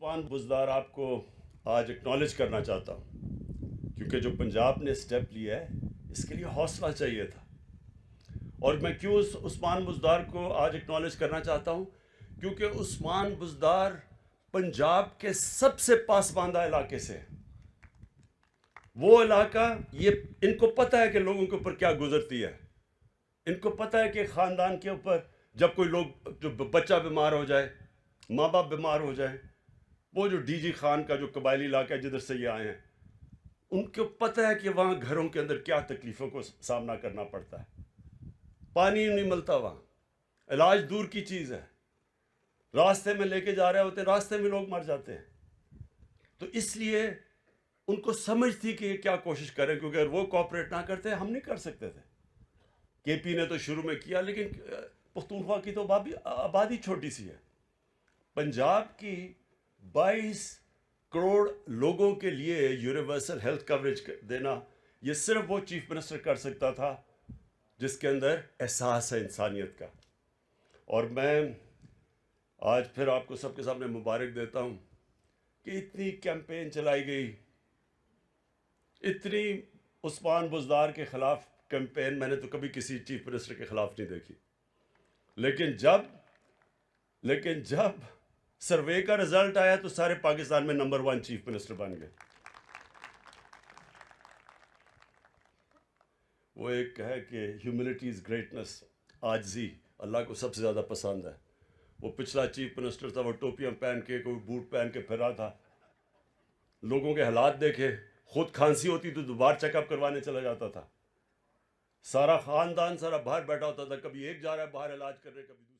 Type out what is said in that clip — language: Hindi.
उस्मान बुज़दार आपको आज एक्नॉलेज करना चाहता हूँ, क्योंकि जो पंजाब ने स्टेप लिया है इसके लिए हौसला चाहिए था। और मैं क्यों उस्मान बुज़दार को आज एक्नॉलेज करना चाहता हूँ, क्योंकि उस्मान बुज़दार पंजाब के सबसे पासमानदा इलाके से, वो इलाका, ये इनको पता है कि लोगों के ऊपर क्या गुजरती है। इनको पता है कि ख़ानदान के ऊपर जब कोई लोग, जो बच्चा बीमार हो जाए, माँ बाप बीमार हो जाए, वो जो डीजी खान का जो कबायली इलाका है जिधर से ये आए हैं, उनको पता है कि वहाँ घरों के अंदर क्या तकलीफ़ों को सामना करना पड़ता है। पानी नहीं मिलता, वहाँ इलाज दूर की चीज़ है, रास्ते में लेके जा रहे होते, रास्ते में लोग मर जाते हैं। तो इसलिए उनको समझ थी कि ये क्या कोशिश करें, क्योंकि अगर वो कोऑपरेट ना करते हम नहीं कर सकते थे। केपी ने तो शुरू में किया, लेकिन पख्तूनख्वा की तो आबादी छोटी सी है। पंजाब की 22 करोड़ लोगों के लिए यूनिवर्सल हेल्थ कवरेज देना, ये सिर्फ वो चीफ मिनिस्टर कर सकता था जिसके अंदर एहसास है इंसानियत का। और मैं आज फिर आपको सबके सामने मुबारक देता हूँ कि इतनी कैंपेन चलाई गई, इतनी उस्मान बुज़दार के ख़िलाफ़ कैंपेन मैंने तो कभी किसी चीफ मिनिस्टर के ख़िलाफ़ नहीं देखी। लेकिन जब सर्वे का रिजल्ट आया तो सारे पाकिस्तान में नंबर 1 चीफ मिनिस्टर बन गए। वो एक है कि ह्यूमिलिटी इज़ ग्रेटनेस, आजिज़ी अल्लाह को सबसे ज़्यादा पसंद है। वो पिछला चीफ मिनिस्टर था, वो टोपियाँ पहन के, कोई बूट पहन के फिर रहा था। लोगों के हालात देखे, खुद खांसी होती तो दोबारा चेकअप करवाने चला जाता था। सारा ख़ानदान सारा बाहर बैठा होता था, कभी एक जा रहा है बाहर इलाज करने, कभी